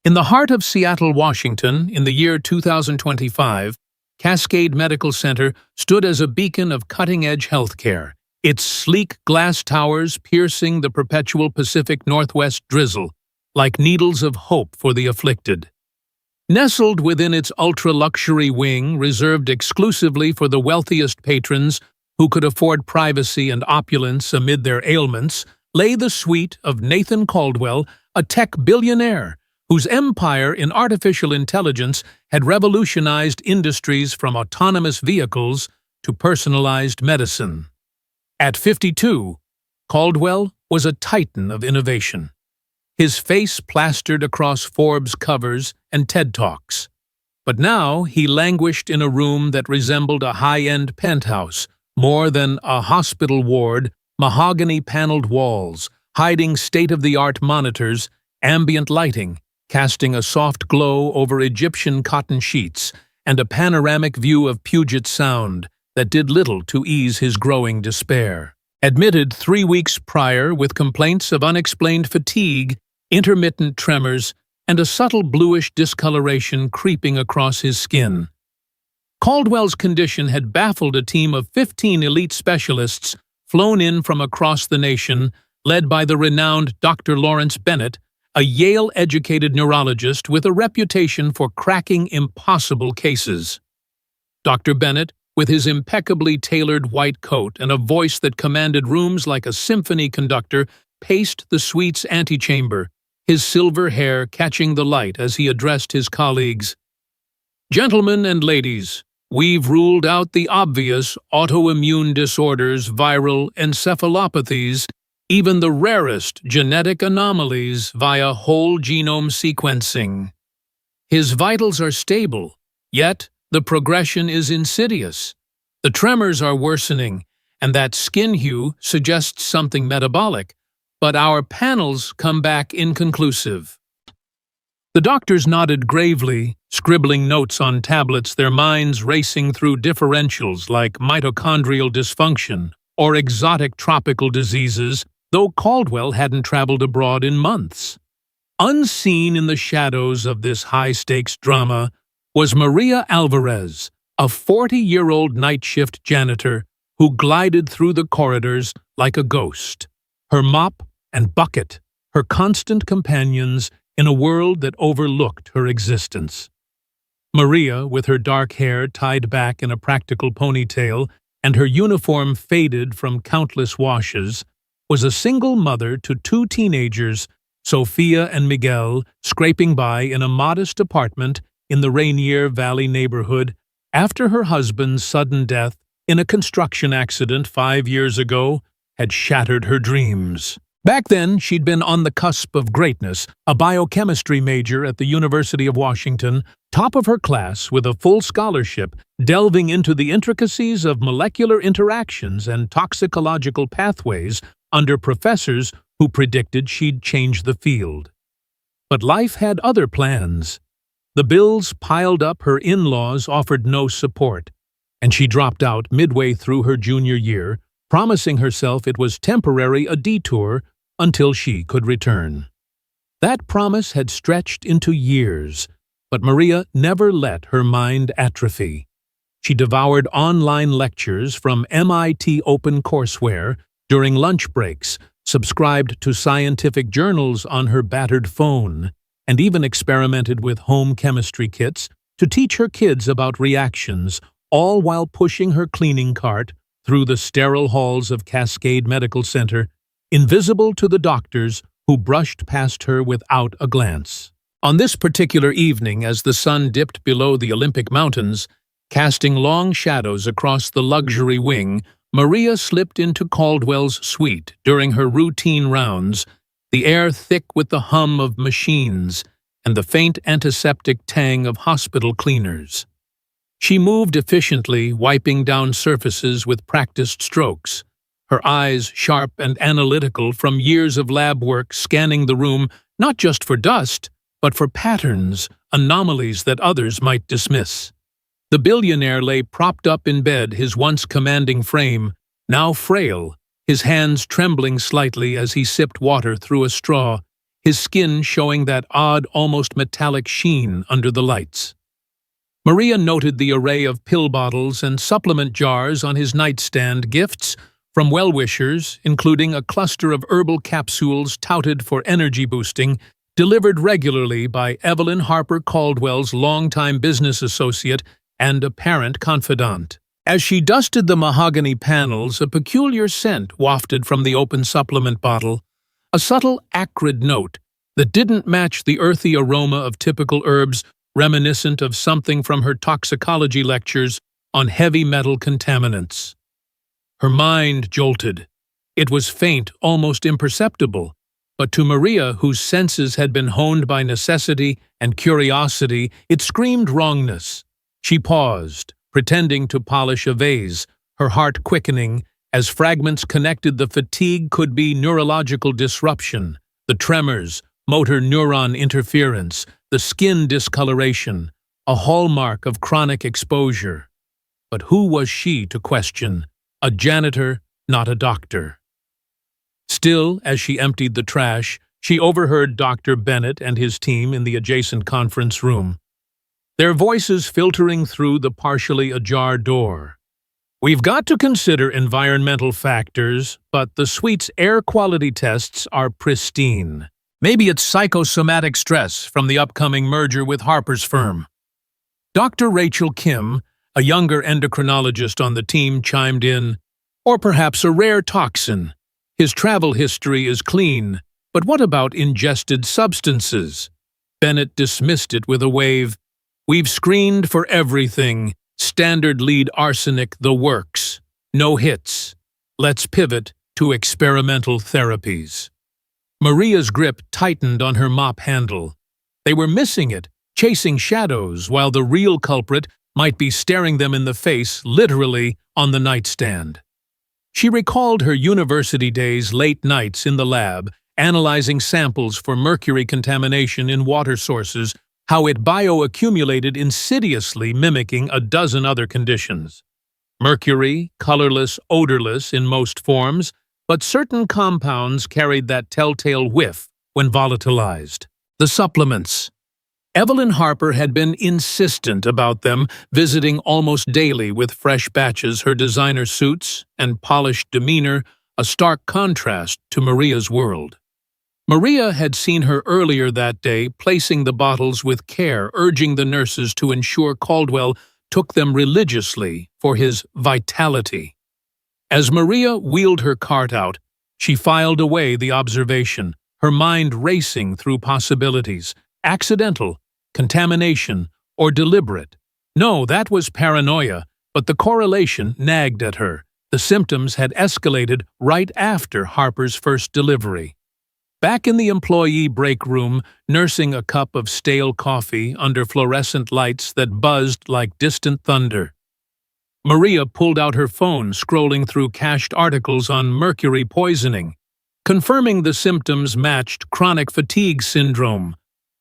In the heart of Seattle, Washington, in the year 2025, Cascade Medical Center stood as a beacon of cutting-edge healthcare, its sleek glass towers piercing the perpetual Pacific Northwest drizzle, like needles of hope for the afflicted. Nestled within its ultra-luxury wing, reserved exclusively for the wealthiest patrons who could afford privacy and opulence amid their ailments, lay the suite of Nathan Caldwell, a tech billionaire whose empire in artificial intelligence had revolutionized industries from autonomous vehicles to personalized medicine. At 52, Caldwell was a titan of innovation, his face plastered across Forbes covers and TED Talks. But now he languished in a room that resembled a high-end penthouse, more than a hospital ward, mahogany-paneled walls, hiding state-of-the-art monitors, ambient lighting, casting a soft glow over Egyptian cotton sheets, and a panoramic view of Puget Sound that did little to ease his growing despair. Admitted 3 weeks prior with complaints of unexplained fatigue, intermittent tremors, and a subtle bluish discoloration creeping across his skin. Caldwell's condition had baffled a team of 15 elite specialists flown in from across the nation, led by the renowned Dr. Lawrence Bennett, a Yale-educated neurologist with a reputation for cracking impossible cases. Dr. Bennett, with his impeccably tailored white coat and a voice that commanded rooms like a symphony conductor, paced the suite's antechamber, his silver hair catching the light as he addressed his colleagues. "Gentlemen and ladies, we've ruled out the obvious autoimmune disorders, viral encephalopathies, even the rarest genetic anomalies via whole genome sequencing. His vitals are stable, yet the progression is insidious. The tremors are worsening, and that skin hue suggests something metabolic, but our panels come back inconclusive." The doctors nodded gravely, scribbling notes on tablets, their minds racing through differentials like mitochondrial dysfunction or exotic tropical diseases, though Caldwell hadn't traveled abroad in months. Unseen in the shadows of this high-stakes drama was Maria Alvarez, a 40-year-old night shift janitor who glided through the corridors like a ghost, her mop and bucket, her constant companions in a world that overlooked her existence. Maria, with her dark hair tied back in a practical ponytail and her uniform faded from countless washes, was a single mother to 2 teenagers, Sophia and Miguel, scraping by in a modest apartment in the Rainier Valley neighborhood after her husband's sudden death in a construction accident 5 years ago had shattered her dreams. Back then, she'd been on the cusp of greatness, a biochemistry major at the University of Washington, top of her class with a full scholarship, delving into the intricacies of molecular interactions and toxicological pathways under professors who predicted she'd change the field. But life had other plans. The bills piled up, her in-laws offered no support, and she dropped out midway through her junior year, promising herself it was temporary, a detour until she could return. That promise had stretched into years, but Maria never let her mind atrophy. She devoured online lectures from MIT OpenCourseWare during lunch breaks, subscribed to scientific journals on her battered phone, and even experimented with home chemistry kits to teach her kids about reactions, all while pushing her cleaning cart through the sterile halls of Cascade Medical Center, invisible to the doctors who brushed past her without a glance. On this particular evening, as the sun dipped below the Olympic Mountains, casting long shadows across the luxury wing, Maria slipped into Caldwell's suite during her routine rounds, the air thick with the hum of machines and the faint antiseptic tang of hospital cleaners. She moved efficiently, wiping down surfaces with practiced strokes, her eyes sharp and analytical from years of lab work scanning the room not just for dust, but for patterns, anomalies that others might dismiss. The billionaire lay propped up in bed, his once commanding frame, now frail, his hands trembling slightly as he sipped water through a straw, his skin showing that odd, almost metallic sheen under the lights. Maria noted the array of pill bottles and supplement jars on his nightstand, gifts from well-wishers, including a cluster of herbal capsules touted for energy boosting, delivered regularly by Evelyn Harper Caldwell's longtime business associate and apparent confidant. As she dusted the mahogany panels, a peculiar scent wafted from the open supplement bottle, a subtle, acrid note that didn't match the earthy aroma of typical herbs, reminiscent of something from her toxicology lectures on heavy metal contaminants. Her mind jolted. It was faint, almost imperceptible, but to Maria, whose senses had been honed by necessity and curiosity, it screamed wrongness. She paused, pretending to polish a vase, her heart quickening as fragments connected the fatigue could be neurological disruption, the tremors, motor neuron interference, the skin discoloration, a hallmark of chronic exposure. But who was she to question? A janitor, not a doctor. Still, as she emptied the trash, she overheard Dr. Bennett and his team in the adjacent conference room, their voices filtering through the partially ajar door. We've got to consider environmental factors, but the suite's air quality tests are pristine. Maybe it's psychosomatic stress from the upcoming merger with Harper's firm. Dr. Rachel Kim, a younger endocrinologist on the team, chimed in, or perhaps a rare toxin. His travel history is clean, but what about ingested substances? Bennett dismissed it with a wave. We've screened for everything. Standard lead arsenic, the works. No hits. Let's pivot to experimental therapies. Maria's grip tightened on her mop handle. They were missing it, chasing shadows, while the real culprit might be staring them in the face, literally, on the nightstand. She recalled her university days, late nights in the lab, analyzing samples for mercury contamination in water sources, how it bioaccumulated insidiously, mimicking a dozen other conditions. Mercury, colorless, odorless in most forms, but certain compounds carried that telltale whiff when volatilized. The supplements. Evelyn Harper had been insistent about them, visiting almost daily with fresh batches, her designer suits and polished demeanor a stark contrast to Maria's world. Maria had seen her earlier that day, placing the bottles with care, urging the nurses to ensure Caldwell took them religiously for his vitality. As Maria wheeled her cart out, she filed away the observation, her mind racing through possibilities. Accidental, contamination, or deliberate. No, that was paranoia, but the correlation nagged at her. The symptoms had escalated right after Harper's first delivery. Back in the employee break room, nursing a cup of stale coffee under fluorescent lights that buzzed like distant thunder, Maria pulled out her phone, scrolling through cached articles on mercury poisoning, confirming the symptoms matched chronic fatigue syndrome,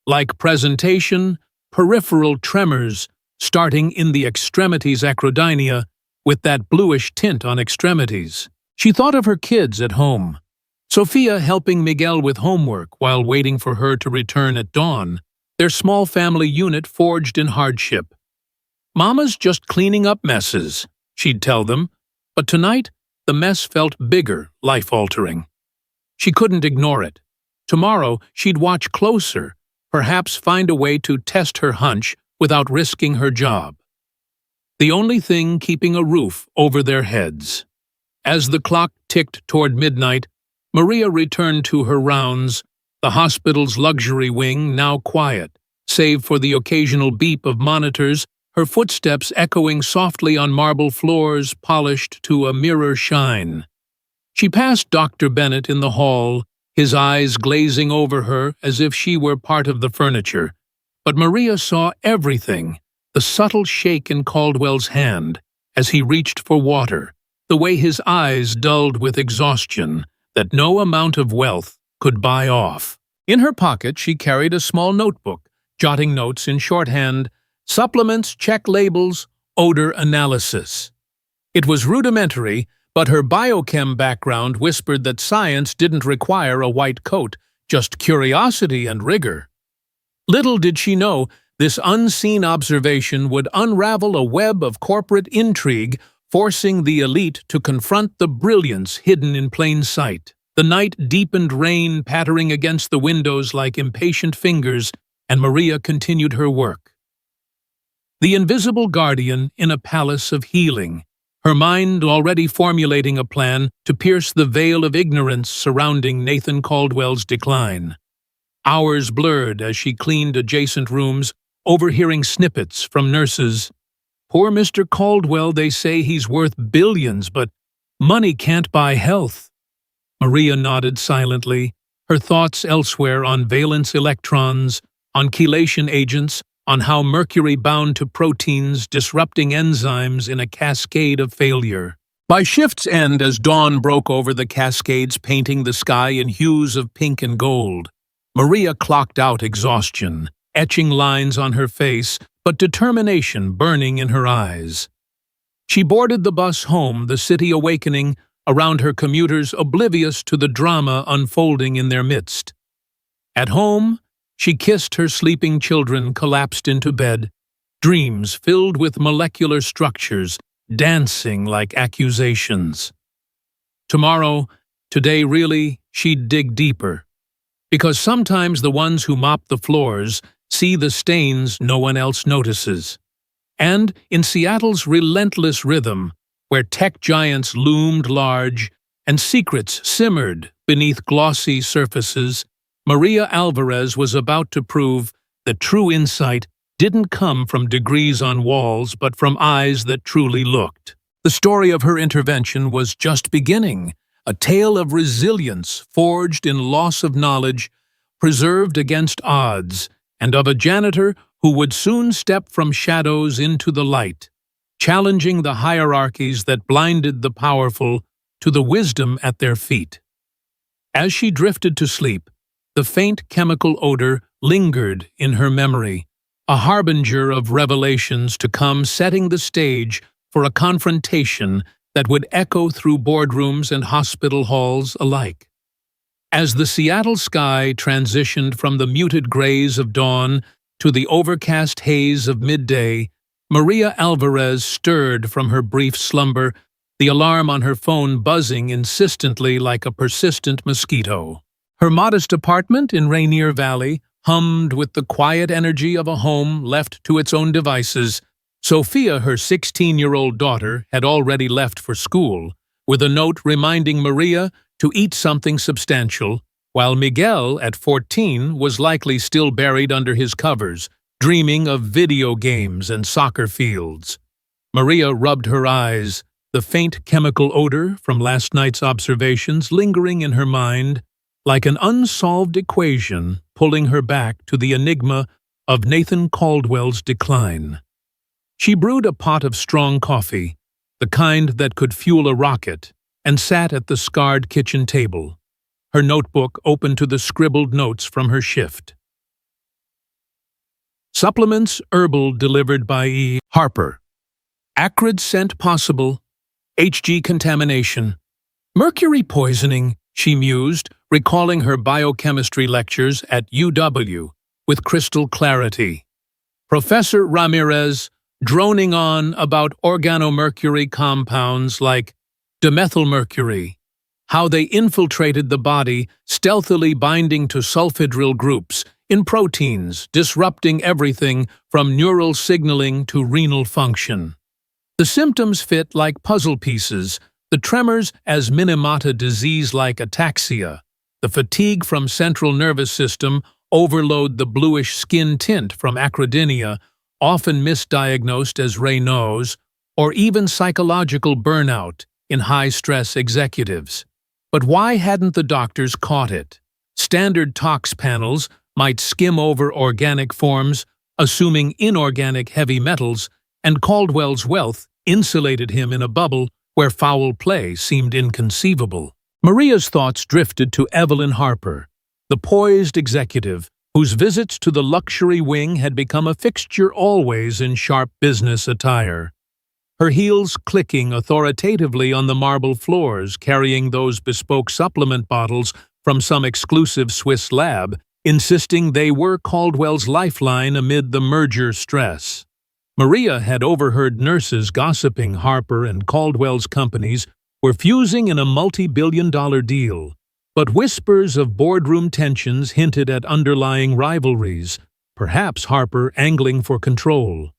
like presentation, peripheral tremors, starting in the extremities acrodynia, with that bluish tint on extremities. She thought of her kids at home. Sophia helping Miguel with homework while waiting for her to return at dawn, their small family unit forged in hardship. Mama's just cleaning up messes, she'd tell them, but tonight the mess felt bigger, life-altering. She couldn't ignore it. Tomorrow she'd watch closer, perhaps find a way to test her hunch without risking her job. The only thing keeping a roof over their heads. As the clock ticked toward midnight, Maria returned to her rounds, the hospital's luxury wing now quiet, save for the occasional beep of monitors, her footsteps echoing softly on marble floors polished to a mirror shine. She passed Dr. Bennett in the hall, his eyes glazing over her as if she were part of the furniture. But Maria saw everything, the subtle shake in Caldwell's hand as he reached for water, the way his eyes dulled with exhaustion that no amount of wealth could buy off. In her pocket she carried a small notebook, jotting notes in shorthand, supplements, check labels, odor analysis. It was rudimentary, but her biochem background whispered that science didn't require a white coat, just curiosity and rigor. Little did she know this unseen observation would unravel a web of corporate intrigue, forcing the elite to confront the brilliance hidden in plain sight. The night deepened, rain pattering against the windows like impatient fingers, and Maria continued her work. The invisible guardian in a palace of healing, her mind already formulating a plan to pierce the veil of ignorance surrounding Nathan Caldwell's decline. Hours blurred as she cleaned adjacent rooms, overhearing snippets from nurses. "Poor Mr. Caldwell, they say he's worth billions, but money can't buy health." Maria nodded silently, her thoughts elsewhere on valence electrons, on chelation agents, on how mercury bound to proteins, disrupting enzymes in a cascade of failure. By shift's end, as dawn broke over the cascades painting the sky in hues of pink and gold, Maria clocked out exhaustion, etching lines on her face, but determination burning in her eyes. She boarded the bus home, the city awakening around her commuters, oblivious to the drama unfolding in their midst. At home, she kissed her sleeping children, collapsed into bed, dreams filled with molecular structures, dancing like accusations. Today really, she'd dig deeper. Because sometimes the ones who mop the floors see the stains no one else notices. And in Seattle's relentless rhythm, where tech giants loomed large and secrets simmered beneath glossy surfaces, Maria Alvarez was about to prove that true insight didn't come from degrees on walls, but from eyes that truly looked. The story of her intervention was just beginning, a tale of resilience forged in loss of knowledge, preserved against odds, and of a janitor who would soon step from shadows into the light, challenging the hierarchies that blinded the powerful to the wisdom at their feet. As she drifted to sleep, the faint chemical odor lingered in her memory, a harbinger of revelations to come, setting the stage for a confrontation that would echo through boardrooms and hospital halls alike. As the Seattle sky transitioned from the muted grays of dawn to the overcast haze of midday, Maria Alvarez stirred from her brief slumber, the alarm on her phone buzzing insistently like a persistent mosquito. Her modest apartment in Rainier Valley hummed with the quiet energy of a home left to its own devices. Sophia, her 16-year-old daughter, had already left for school, with a note reminding Maria to eat something substantial, while Miguel, at 14, was likely still buried under his covers, dreaming of video games and soccer fields. Maria rubbed her eyes, the faint chemical odor from last night's observations lingering in her mind, like an unsolved equation pulling her back to the enigma of Nathan Caldwell's decline. She brewed a pot of strong coffee, the kind that could fuel a rocket, and sat at the scarred kitchen table, her notebook open to the scribbled notes from her shift. Supplements herbal delivered by E. Harper. Acrid scent possible. Hg contamination. Mercury poisoning, she mused, recalling her biochemistry lectures at UW with crystal clarity. Professor Ramirez droning on about organomercury compounds like dimethylmercury, how they infiltrated the body, stealthily binding to sulfhydryl groups in proteins, disrupting everything from neural signaling to renal function. The symptoms fit like puzzle pieces, the tremors as Minamata disease like ataxia, the fatigue from central nervous system overload, the bluish skin tint from acrodynia, often misdiagnosed as Raynaud's, or even psychological burnout in high-stress executives. But why hadn't the doctors caught it? Standard tox panels might skim over organic forms, assuming inorganic heavy metals, and Caldwell's wealth insulated him in a bubble where foul play seemed inconceivable. Maria's thoughts drifted to Evelyn Harper, the poised executive whose visits to the luxury wing had become a fixture always in sharp business attire. Her heels clicking authoritatively on the marble floors, carrying those bespoke supplement bottles from some exclusive Swiss lab, insisting they were Caldwell's lifeline amid the merger stress. Maria had overheard nurses gossiping Harper and Caldwell's companies were fusing in a multi-billion-dollar deal, but whispers of boardroom tensions hinted at underlying rivalries, perhaps Harper angling for control.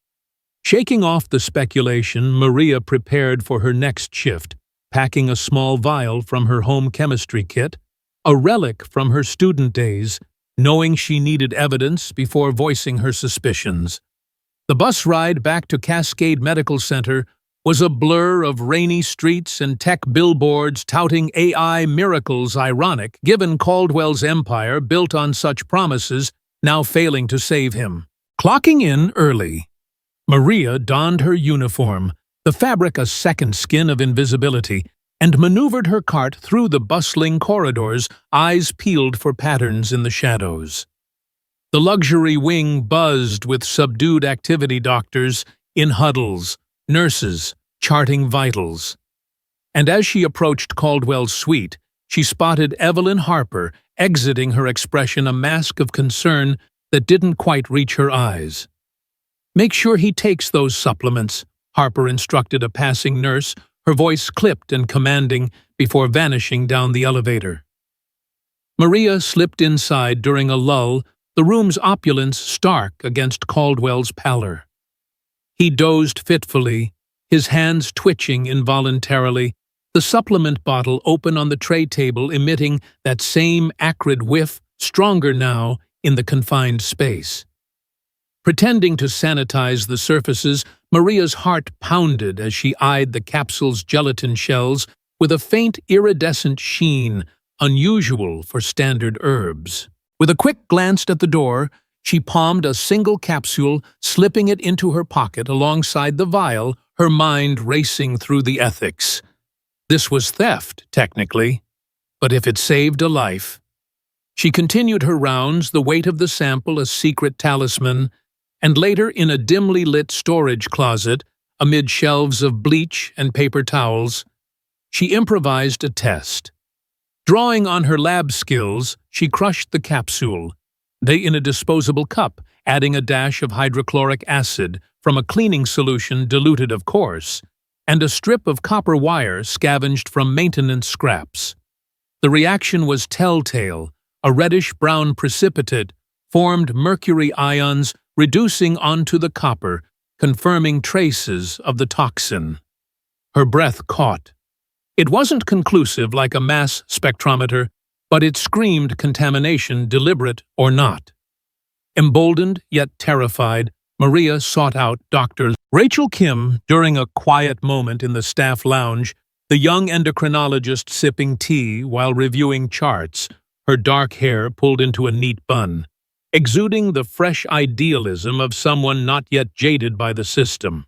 Shaking off the speculation, Maria prepared for her next shift, packing a small vial from her home chemistry kit, a relic from her student days, knowing she needed evidence before voicing her suspicions. The bus ride back to Cascade Medical Center was a blur of rainy streets and tech billboards touting AI miracles, ironic given Caldwell's empire built on such promises now failing to save him. Clocking in early, Maria donned her uniform, the fabric a second skin of invisibility, and maneuvered her cart through the bustling corridors, eyes peeled for patterns in the shadows. The luxury wing buzzed with subdued activity doctors in huddles, nurses charting vitals. And as she approached Caldwell's suite, she spotted Evelyn Harper exiting, her expression a mask of concern that didn't quite reach her eyes. "Make sure he takes those supplements," Harper instructed a passing nurse, her voice clipped and commanding before vanishing down the elevator. Maria slipped inside during a lull, the room's opulence stark against Caldwell's pallor. He dozed fitfully, his hands twitching involuntarily, the supplement bottle open on the tray table emitting that same acrid whiff, stronger now in the confined space. Pretending to sanitize the surfaces, Maria's heart pounded as she eyed the capsule's gelatin shells with a faint iridescent sheen, unusual for standard herbs. With a quick glance at the door, she palmed a single capsule, slipping it into her pocket alongside the vial, her mind racing through the ethics. This was theft, technically, but if it saved a life. She continued her rounds, the weight of the sample a secret talisman, and later in a dimly lit storage closet, amid shelves of bleach and paper towels, she improvised a test. Drawing on her lab skills, she crushed the capsule, they in a disposable cup, adding a dash of hydrochloric acid from a cleaning solution diluted, of course, and a strip of copper wire scavenged from maintenance scraps. The reaction was telltale. A reddish-brown precipitate formed mercury ions reducing onto the copper, confirming traces of the toxin. Her breath caught. It wasn't conclusive like a mass spectrometer, but it screamed contamination, deliberate or not. Emboldened yet terrified, Maria sought out Dr. Rachel Kim during a quiet moment in the staff lounge, the young endocrinologist sipping tea while reviewing charts, her dark hair pulled into a neat bun, exuding the fresh idealism of someone not yet jaded by the system.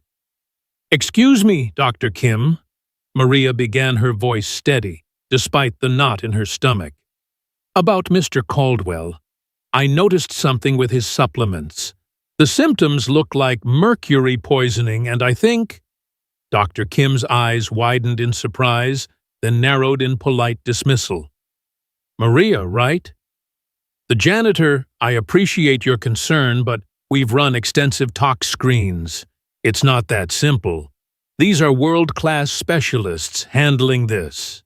"Excuse me, Dr. Kim," Maria began, her voice steady, despite the knot in her stomach. "About Mr. Caldwell, I noticed something with his supplements. The symptoms look like mercury poisoning, and I think—" Dr. Kim's eyes widened in surprise, then narrowed in polite dismissal. "Maria, right? The janitor, I appreciate your concern, but we've run extensive tox screens. It's not that simple. These are world-class specialists handling this."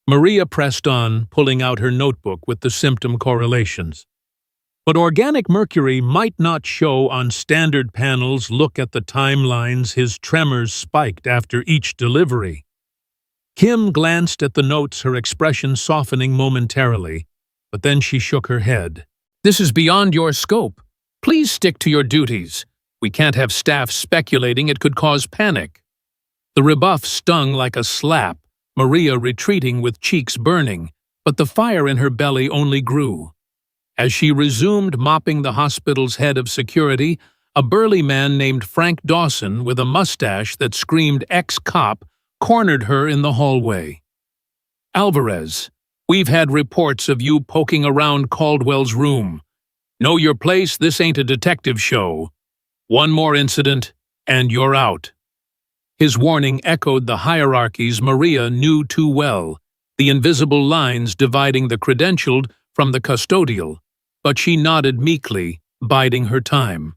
Maria pressed on, pulling out her notebook with the symptom correlations. "But organic mercury might not show on standard panels. Look at the timelines. His tremors spiked after each delivery." Kim glanced at the notes, her expression softening momentarily, but then she shook her head. "This is beyond your scope. Please stick to your duties. We can't have staff speculating. It could cause panic." The rebuff stung like a slap, Maria retreating with cheeks burning, but the fire in her belly only grew. As she resumed mopping the hospital's head of security, a burly man named Frank Dawson with a mustache that screamed ex-cop cornered her in the hallway. "Alvarez, we've had reports of you poking around Caldwell's room. Know your place, this ain't a detective show. One more incident, and you're out." His warning echoed the hierarchies Maria knew too well, the invisible lines dividing the credentialed from the custodial, but she nodded meekly, biding her time.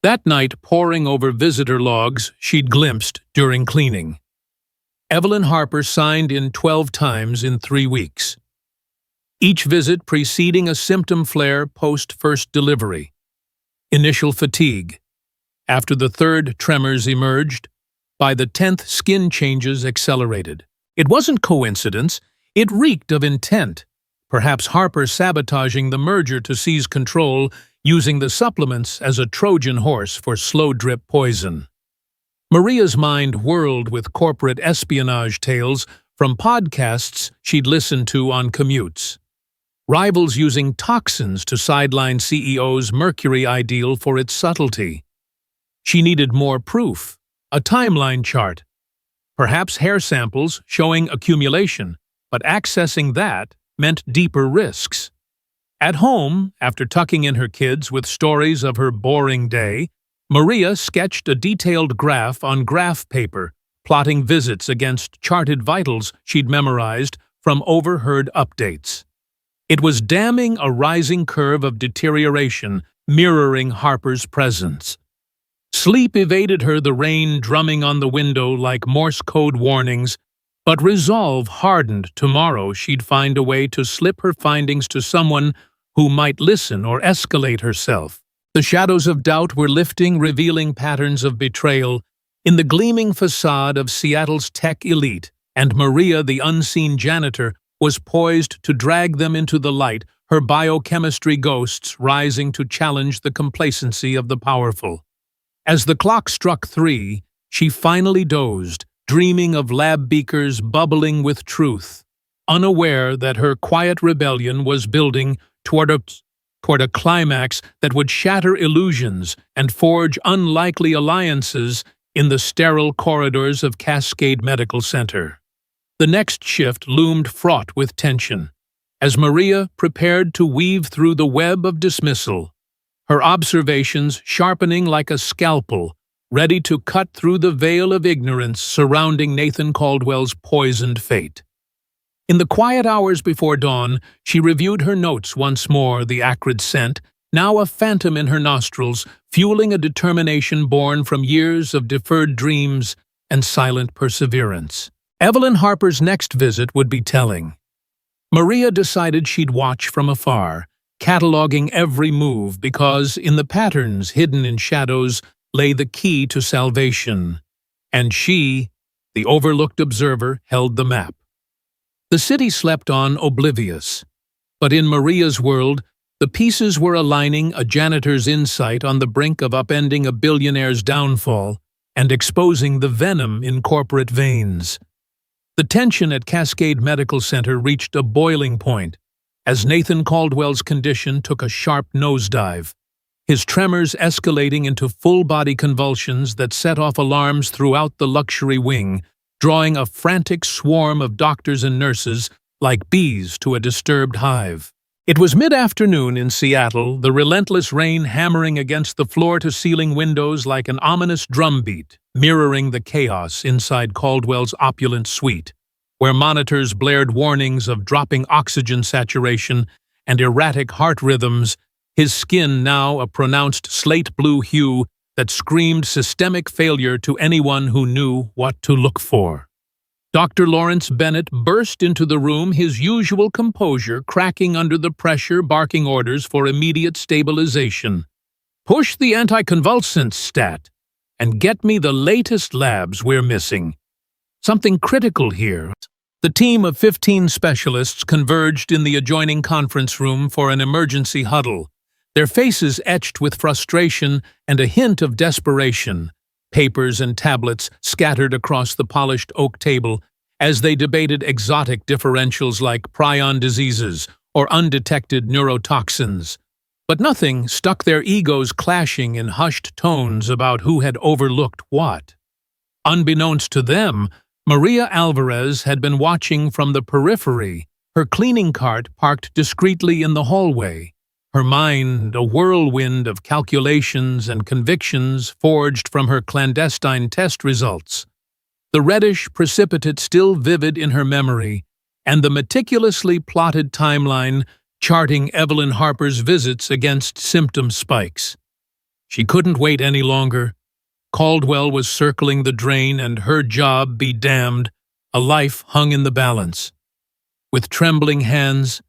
That night, poring over visitor logs she'd glimpsed during cleaning. Evelyn Harper signed in 12 times in 3 weeks. Each visit preceding a symptom flare post-first delivery. Initial fatigue. After the 3rd, tremors emerged. By the 10th, skin changes accelerated. It wasn't coincidence, it reeked of intent. Perhaps Harper sabotaging the merger to seize control, using the supplements as a Trojan horse for slow-drip poison. Maria's mind whirled with corporate espionage tales from podcasts she'd listened to on commutes. Rivals using toxins to sideline CEOs' Mercury ideal for its subtlety. She needed more proof, a timeline chart. Perhaps hair samples showing accumulation, but accessing that meant deeper risks. At home, after tucking in her kids with stories of her boring day, Maria sketched a detailed graph on graph paper, plotting visits against charted vitals she'd memorized from overheard updates. It was damning a rising curve of deterioration, mirroring Harper's presence. Sleep evaded her, the rain drumming on the window like Morse code warnings, but resolve hardened. Tomorrow she'd find a way to slip her findings to someone who might listen or escalate herself. The shadows of doubt were lifting, revealing patterns of betrayal in the gleaming facade of Seattle's tech elite, and Maria, the unseen janitor, was poised to drag them into the light, her biochemistry ghosts rising to challenge the complacency of the powerful. As the clock struck 3, she finally dozed, dreaming of lab beakers bubbling with truth, unaware that her quiet rebellion was building toward a climax that would shatter illusions and forge unlikely alliances in the sterile corridors of Cascade Medical Center. The next shift loomed fraught with tension, as Maria prepared to weave through the web of dismissal, her observations sharpening like a scalpel, ready to cut through the veil of ignorance surrounding Nathan Caldwell's poisoned fate. In the quiet hours before dawn, she reviewed her notes once more, the acrid scent, now a phantom in her nostrils, fueling a determination born from years of deferred dreams and silent perseverance. Evelyn Harper's next visit would be telling. Maria decided she'd watch from afar, cataloging every move because in the patterns hidden in shadows lay the key to salvation. And she, the overlooked observer, held the map. The city slept on oblivious, but in Maria's world, the pieces were aligning, a janitor's insight on the brink of upending a billionaire's downfall and exposing the venom in corporate veins. The tension at Cascade Medical Center reached a boiling point as Nathan Caldwell's condition took a sharp nosedive, his tremors escalating into full-body convulsions that set off alarms throughout the luxury wing, drawing a frantic swarm of doctors and nurses like bees to a disturbed hive. It was mid-afternoon in Seattle, the relentless rain hammering against the floor-to-ceiling windows like an ominous drumbeat, mirroring the chaos inside Caldwell's opulent suite, where monitors blared warnings of dropping oxygen saturation and erratic heart rhythms, his skin now a pronounced slate-blue hue that screamed systemic failure to anyone who knew what to look for. Dr. Lawrence Bennett burst into the room, his usual composure cracking under the pressure, barking orders for immediate stabilization. "Push the anticonvulsants, stat, and get me the latest labs we're missing. Something critical here." The team of 15 specialists converged in the adjoining conference room for an emergency huddle, their faces etched with frustration and a hint of desperation, papers and tablets scattered across the polished oak table as they debated exotic differentials like prion diseases or undetected neurotoxins. But nothing stuck their egos clashing in hushed tones about who had overlooked what. Unbeknownst to them, Maria Alvarez had been watching from the periphery, her cleaning cart parked discreetly in the hallway, her mind a whirlwind of calculations and convictions forged from her clandestine test results. The reddish precipitate still vivid in her memory, and the meticulously plotted timeline charting Evelyn Harper's visits against symptom spikes. She couldn't wait any longer. Caldwell was circling the drain, and her job be damned. A life hung in the balance. With trembling hands,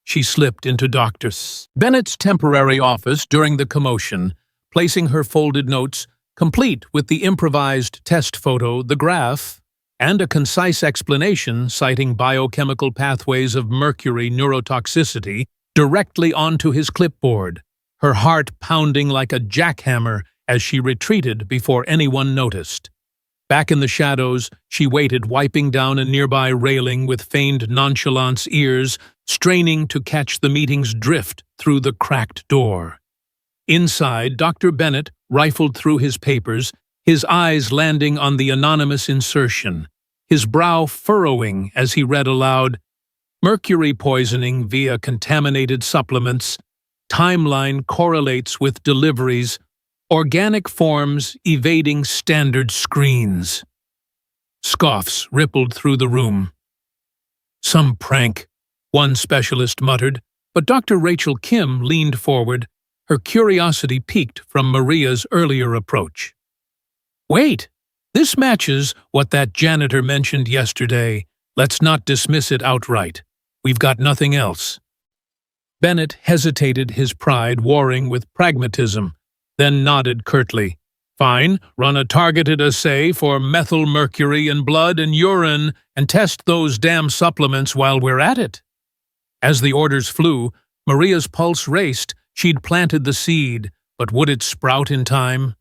she slipped into Dr. Bennett's temporary office during the commotion, placing her folded notes, complete with the improvised test photo, the graph, and a concise explanation citing biochemical pathways of mercury neurotoxicity, directly onto his clipboard, her heart pounding like a jackhammer as she retreated before anyone noticed. Back in the shadows, she waited, wiping down a nearby railing with feigned nonchalance, ears straining to catch the meeting's drift through the cracked door. Inside, Dr. Bennett rifled through his papers, his eyes landing on the anonymous insertion, his brow furrowing as he read aloud, "Mercury poisoning via contaminated supplements. Timeline correlates with deliveries. Organic forms evading standard screens." Scoffs rippled through the room. "Some prank," one specialist muttered, but Dr. Rachel Kim leaned forward, her curiosity piqued from Maria's earlier approach. "Wait, this matches what that janitor mentioned yesterday. Let's not dismiss it outright. We've got nothing else." Bennett hesitated, his pride warring with pragmatism, then nodded curtly. "Fine, run a targeted assay for methyl mercury in blood and urine and test those damn supplements while we're at it." As the orders flew, Maria's pulse raced. She'd planted the seed, but would it sprout in time?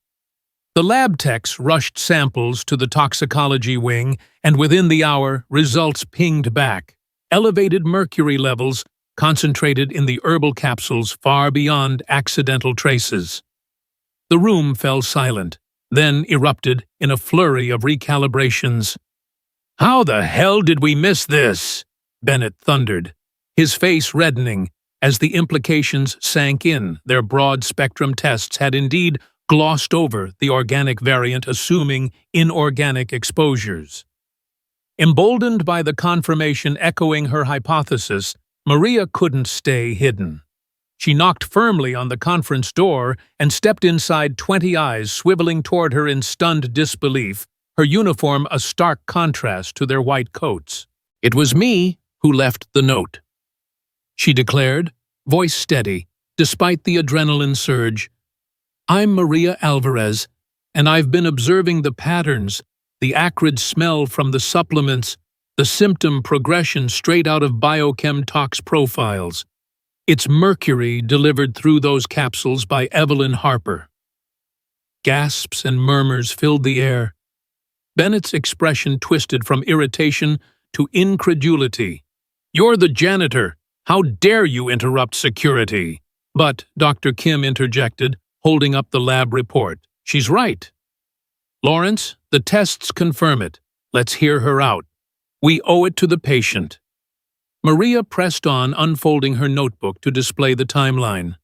The lab techs rushed samples to the toxicology wing, and within the hour, results pinged back. Elevated mercury levels concentrated in the herbal capsules far beyond accidental traces. The room fell silent, then erupted in a flurry of recalibrations. "How the hell did we miss this?" Bennett thundered, his face reddening as the implications sank in. Their broad-spectrum tests had indeed glossed over the organic variant, assuming inorganic exposures. Emboldened by the confirmation echoing her hypothesis, Maria couldn't stay hidden. She knocked firmly on the conference door and stepped inside, 20 eyes swiveling toward her in stunned disbelief, her uniform a stark contrast to their white coats. "It was me who left the note," she declared, voice steady, despite the adrenaline surge. "I'm Maria Alvarez, and I've been observing the patterns, the acrid smell from the supplements, the symptom progression straight out of biochem tox profiles. It's mercury delivered through those capsules by Evelyn Harper." Gasps and murmurs filled the air. Bennett's expression twisted from irritation to incredulity. "You're the janitor. How dare you interrupt security?" But Dr. Kim interjected, holding up the lab report. "She's right. Lawrence, the tests confirm it. Let's hear her out. We owe it to the patient." Maria pressed on, unfolding her notebook to display the timeline.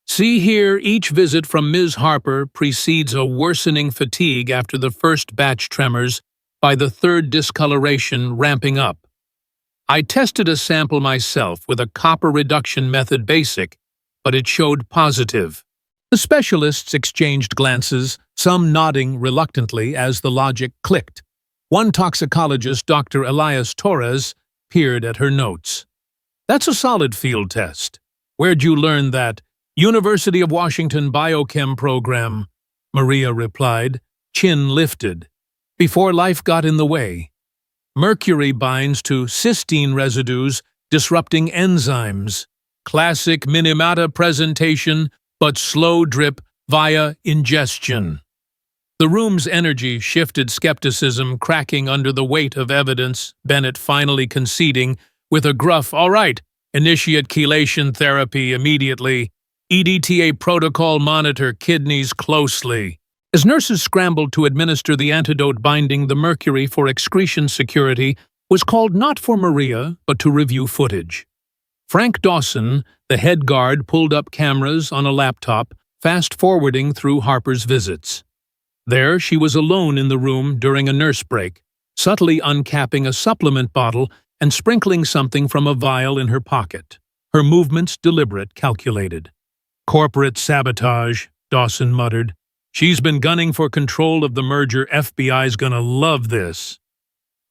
"See here, each visit from Ms. Harper precedes a worsening fatigue after the first batch tremors, by the third discoloration ramping up. I tested a sample myself with a copper reduction method basic, but it showed positive." The specialists exchanged glances, some nodding reluctantly as the logic clicked. One toxicologist, Dr. Elias Torres, peered at her notes. "That's a solid field test. Where'd you learn that?" "University of Washington Biochem program," Maria replied, chin lifted. "Before life got in the way. Mercury binds to cysteine residues, disrupting enzymes. Classic Minamata presentation, but slow drip via ingestion." The room's energy shifted, skepticism cracking under the weight of evidence, Bennett finally conceding, with a gruff, "All right, initiate chelation therapy immediately. EDTA protocol, monitor kidneys closely." As nurses scrambled to administer the antidote binding the mercury for excretion, security was called not for Maria, but to review footage. Frank Dawson, the head guard, pulled up cameras on a laptop, fast-forwarding through Harper's visits. There, she was alone in the room during a nurse break, subtly uncapping a supplement bottle and sprinkling something from a vial in her pocket. Her movements deliberate, calculated. "Corporate sabotage," Dawson muttered. "She's been gunning for control of the merger. FBI's gonna love this."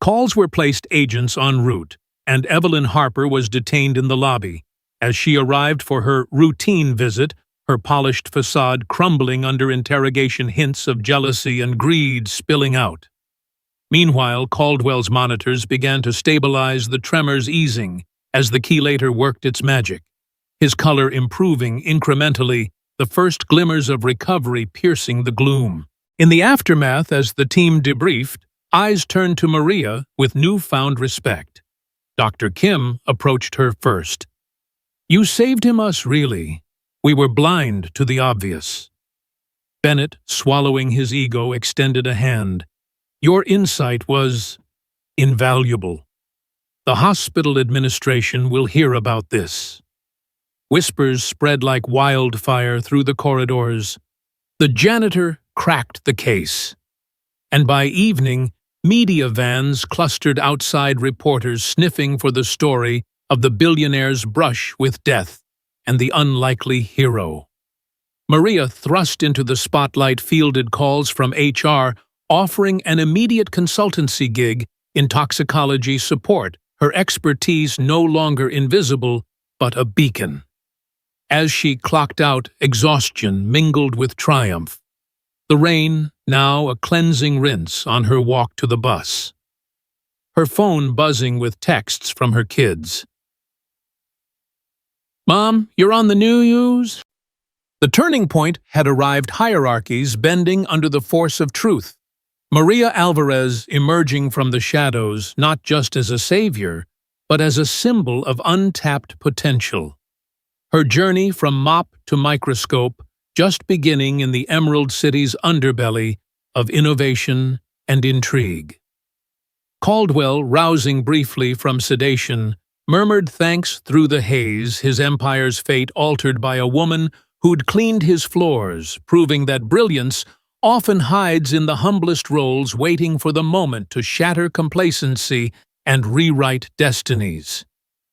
Calls were placed agents en route, and Evelyn Harper was detained in the lobby. As she arrived for her routine visit, her polished facade crumbling under interrogation, hints of jealousy and greed spilling out. Meanwhile, Caldwell's monitors began to stabilize, the tremors easing as the chelator worked its magic, his color improving incrementally, the first glimmers of recovery piercing the gloom. In the aftermath, as the team debriefed, eyes turned to Maria with newfound respect. Dr. Kim approached her first. "You saved us, really. We were blind to the obvious." Bennett, swallowing his ego, extended a hand. "Your insight was invaluable. The hospital administration will hear about this." Whispers spread like wildfire through the corridors. The janitor cracked the case. And by evening, media vans clustered outside, reporters sniffing for the story of the billionaire's brush with death and the unlikely hero. Maria, thrust into the spotlight, fielded calls from HR offering an immediate consultancy gig in toxicology support, her expertise no longer invisible but a beacon. As she clocked out, exhaustion mingled with triumph. The rain, now a cleansing rinse on her walk to the bus. Her phone buzzing with texts from her kids. "Mom, you're on the news?" The turning point had arrived, hierarchies bending under the force of truth. Maria Alvarez emerging from the shadows not just as a savior, but as a symbol of untapped potential. Her journey from mop to microscope just beginning in the Emerald City's underbelly of innovation and intrigue. Caldwell, rousing briefly from sedation, murmured thanks through the haze, his empire's fate altered by a woman who'd cleaned his floors, proving that brilliance often hides in the humblest roles, waiting for the moment to shatter complacency and rewrite destinies.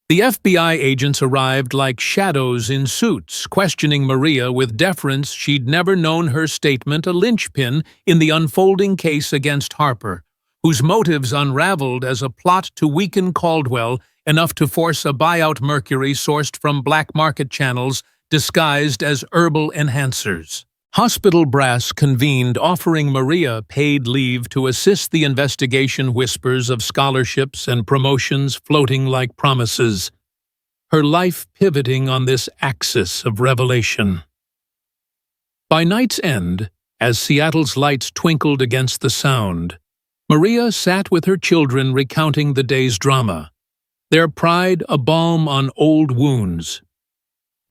The FBI agents arrived like shadows in suits, questioning Maria with deference she'd never known, her statement a linchpin in the unfolding case against Harper, whose motives unraveled as a plot to weaken Caldwell enough to force a buyout mercury sourced from black market channels disguised as herbal enhancers. Hospital brass convened, offering Maria paid leave to assist the investigation, whispers of scholarships and promotions floating like promises, her life pivoting on this axis of revelation. By night's end, as Seattle's lights twinkled against the sound, Maria sat with her children recounting the day's drama, their pride a balm on old wounds.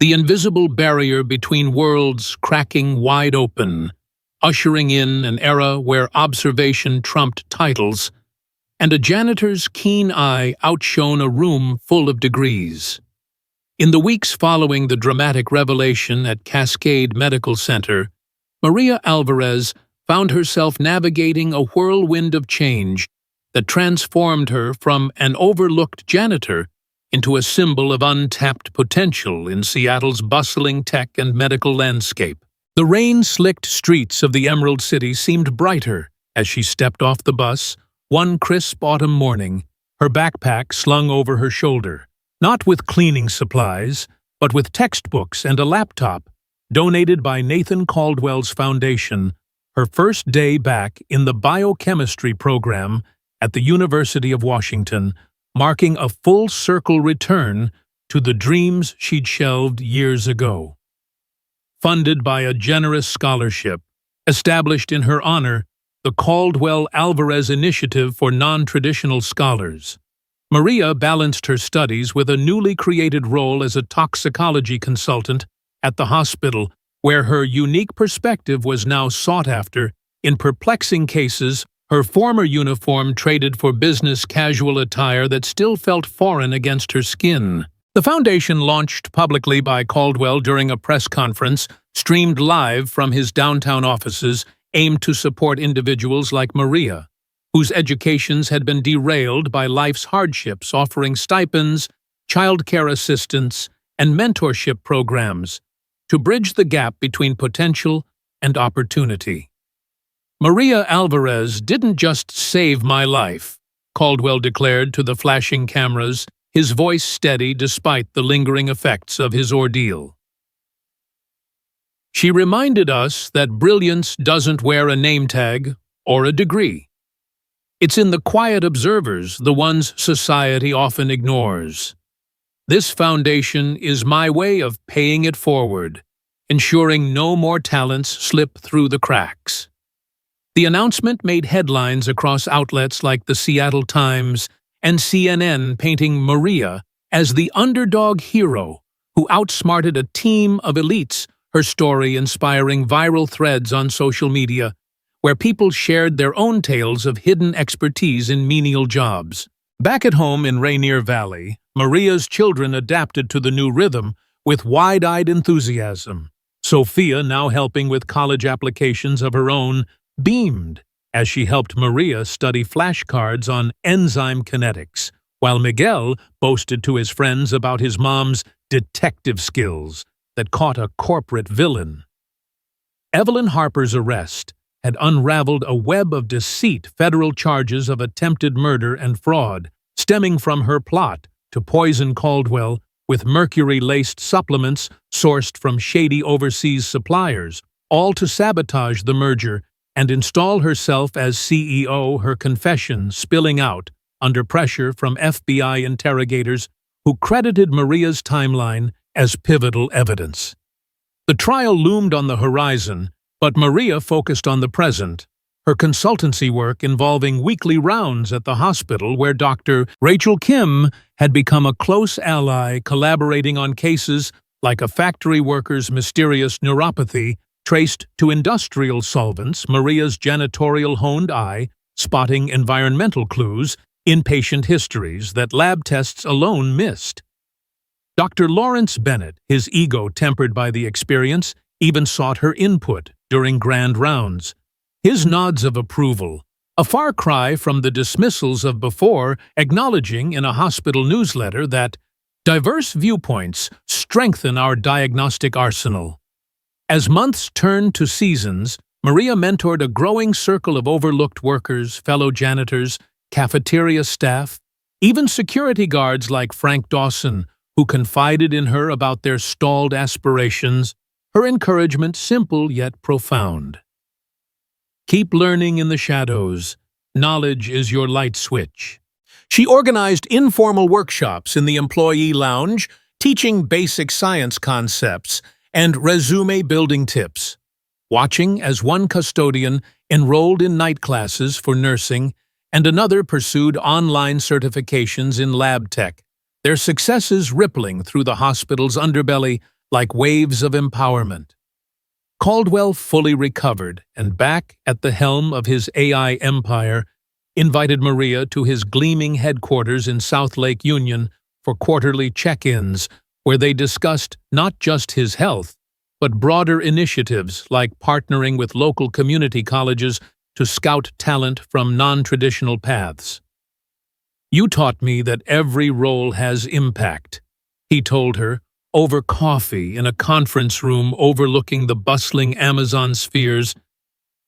The invisible barrier between worlds cracking wide open, ushering in an era where observation trumped titles, and a janitor's keen eye outshone a room full of degrees. In the weeks following the dramatic revelation at Cascade Medical Center, Maria Alvarez found herself navigating a whirlwind of change that transformed her from an overlooked janitor into a symbol of untapped potential in Seattle's bustling tech and medical landscape. The rain-slicked streets of the Emerald City seemed brighter as she stepped off the bus, one crisp autumn morning, her backpack slung over her shoulder, not with cleaning supplies, but with textbooks and a laptop, donated by Nathan Caldwell's foundation, her first day back in the biochemistry program at the University of Washington, marking a full-circle return to the dreams she'd shelved years ago. Funded by a generous scholarship, established in her honor, the Caldwell-Alvarez Initiative for Non-Traditional Scholars, Maria balanced her studies with a newly created role as a toxicology consultant at the hospital, where her unique perspective was now sought after in perplexing cases. Her former uniform traded for business casual attire that still felt foreign against her skin. The foundation, launched publicly by Caldwell during a press conference, streamed live from his downtown offices, aimed to support individuals like Maria, whose educations had been derailed by life's hardships, offering stipends, childcare assistance, and mentorship programs to bridge the gap between potential and opportunity. Maria Alvarez didn't just save my life, Caldwell declared to the flashing cameras, his voice steady despite the lingering effects of his ordeal. She reminded us that brilliance doesn't wear a name tag or a degree. It's in the quiet observers, the ones society often ignores. This foundation is my way of paying it forward, ensuring no more talents slip through the cracks. The announcement made headlines across outlets like the Seattle Times and CNN, painting Maria as the underdog hero who outsmarted a team of elites, her story inspiring viral threads on social media, where people shared their own tales of hidden expertise in menial jobs. Back at home in Rainier Valley, Maria's children adapted to the new rhythm with wide-eyed enthusiasm. Sophia, now helping with college applications of her own, beamed as she helped Maria study flashcards on enzyme kinetics, while Miguel boasted to his friends about his mom's detective skills that caught a corporate villain. Evelyn Harper's arrest had unraveled a web of deceit, federal charges of attempted murder and fraud, stemming from her plot to poison Caldwell with mercury-laced supplements sourced from shady overseas suppliers, all to sabotage the merger and install herself as CEO, her confession spilling out under pressure from FBI interrogators who credited Maria's timeline as pivotal evidence. The trial loomed on the horizon, but Maria focused on the present, her consultancy work involving weekly rounds at the hospital where Dr. Rachel Kim had become a close ally, collaborating on cases like a factory worker's mysterious neuropathy traced to industrial solvents, Maria's janitorial honed eye spotting environmental clues in patient histories that lab tests alone missed. Dr. Lawrence Bennett, his ego tempered by the experience, even sought her input during grand rounds. His nods of approval, a far cry from the dismissals of before, acknowledging in a hospital newsletter that diverse viewpoints strengthen our diagnostic arsenal. As months turned to seasons, Maria mentored a growing circle of overlooked workers, fellow janitors, cafeteria staff, even security guards like Frank Dawson, who confided in her about their stalled aspirations, her encouragement simple yet profound. Keep learning in the shadows. Knowledge is your light switch. She organized informal workshops in the employee lounge, teaching basic science concepts and resume-building tips, watching as one custodian enrolled in night classes for nursing and another pursued online certifications in lab tech, their successes rippling through the hospital's underbelly like waves of empowerment. Caldwell, fully recovered and back at the helm of his AI empire, invited Maria to his gleaming headquarters in South Lake Union for quarterly check-ins, where they discussed not just his health, but broader initiatives like partnering with local community colleges to scout talent from non-traditional paths. "You taught me that every role has impact," he told her, over coffee in a conference room overlooking the bustling Amazon spheres.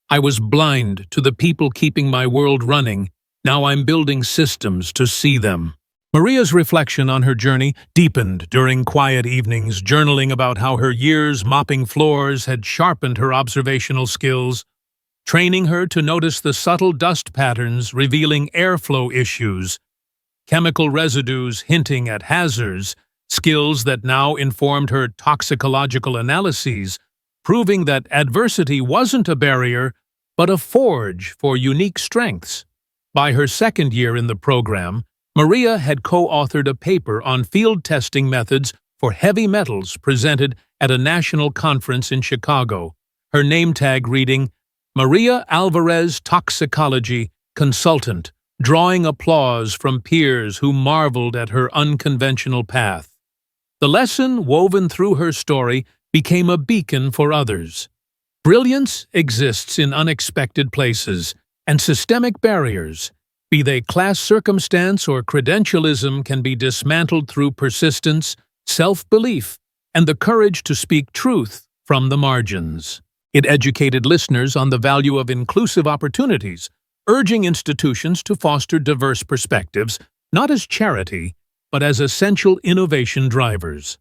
"I was blind to the people keeping my world running. Now I'm building systems to see them." Maria's reflection on her journey deepened during quiet evenings, journaling about how her years mopping floors had sharpened her observational skills, training her to notice the subtle dust patterns revealing airflow issues, chemical residues hinting at hazards, skills that now informed her toxicological analyses, proving that adversity wasn't a barrier, but a forge for unique strengths. By her second year in the program, Maria had co-authored a paper on field testing methods for heavy metals presented at a national conference in Chicago, her name tag reading, "Maria Alvarez Toxicology Consultant," drawing applause from peers who marveled at her unconventional path. The lesson woven through her story became a beacon for others. Brilliance exists in unexpected places, And systemic barriers, be they class circumstance or credentialism, can be dismantled through persistence, self-belief, and the courage to speak truth from the margins. It educated listeners on the value of inclusive opportunities, urging institutions to foster diverse perspectives, not as charity, but as essential innovation drivers.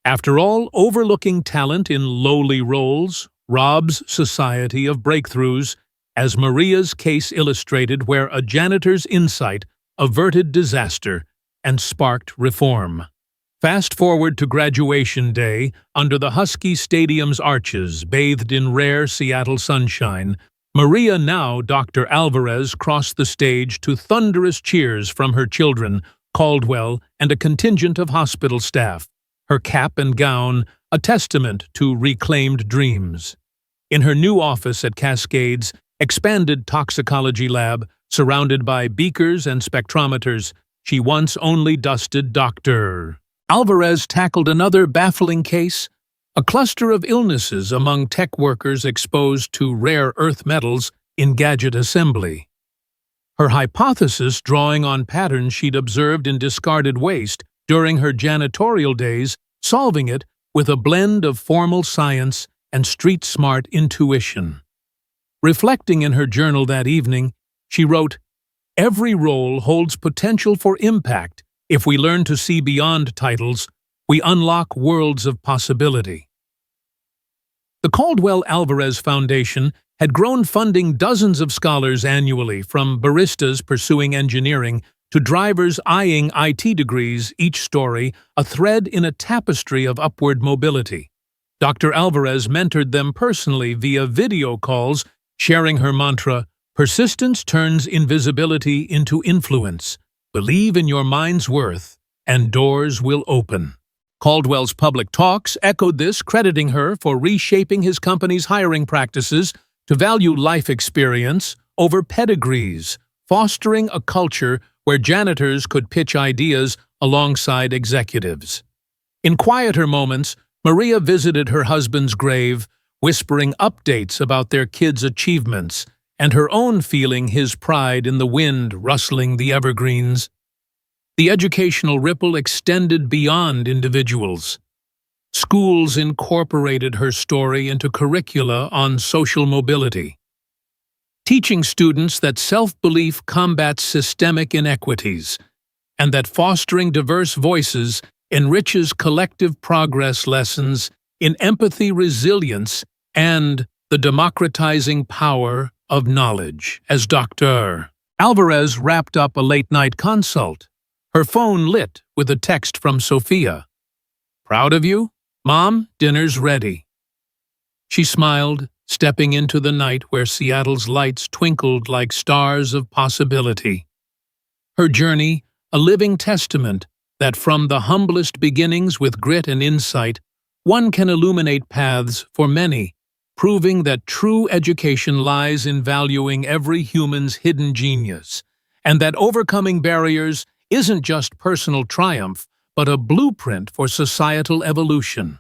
After all, overlooking talent in lowly roles robs society of breakthroughs, as Maria's case illustrated, where a janitor's insight averted disaster and sparked reform. Fast forward to graduation day, under the Husky Stadium's arches, bathed in rare Seattle sunshine, Maria, now Dr. Alvarez, crossed the stage to thunderous cheers from her children, Caldwell, and a contingent of hospital staff, her cap and gown a testament to reclaimed dreams. In her new office at Cascade's expanded toxicology lab, surrounded by beakers and spectrometers, she once only dusted Dr. Alvarez tackled another baffling case, a cluster of illnesses among tech workers exposed to rare earth metals in gadget assembly. Her hypothesis, drawing on patterns she'd observed in discarded waste during her janitorial days, solving it with a blend of formal science and street-smart intuition. Reflecting in her journal that evening, she wrote, "Every role holds potential for impact. If we learn to see beyond titles, we unlock worlds of possibility." The Caldwell-Alvarez Foundation had grown, funding dozens of scholars annually, from baristas pursuing engineering to drivers eyeing IT degrees, each story a thread in a tapestry of upward mobility. Dr. Alvarez mentored them personally via video calls, sharing her mantra, "Persistence turns invisibility into influence. Believe in your mind's worth, and doors will open." Caldwell's public talks echoed this, crediting her for reshaping his company's hiring practices to value life experience over pedigrees, fostering a culture where janitors could pitch ideas alongside executives. In quieter moments, Maria visited her husband's grave, whispering updates about their kids' achievements, and her own feeling his pride in the wind rustling the evergreens. The educational ripple extended beyond individuals. Schools incorporated her story into curricula on social mobility, teaching students that self-belief combats systemic inequities, and that fostering diverse voices enriches collective progress. Lessons in empathy, resilience, and the democratizing power of knowledge. As Dr. Alvarez wrapped up a late-night consult, her phone lit with a text from Sophia. "Proud of you? Mom, dinner's ready." She smiled, stepping into the night where Seattle's lights twinkled like stars of possibility. Her journey, a living testament that from the humblest beginnings, with grit and insight, one can illuminate paths for many, proving that true education lies in valuing every human's hidden genius, and that overcoming barriers isn't just personal triumph, but a blueprint for societal evolution.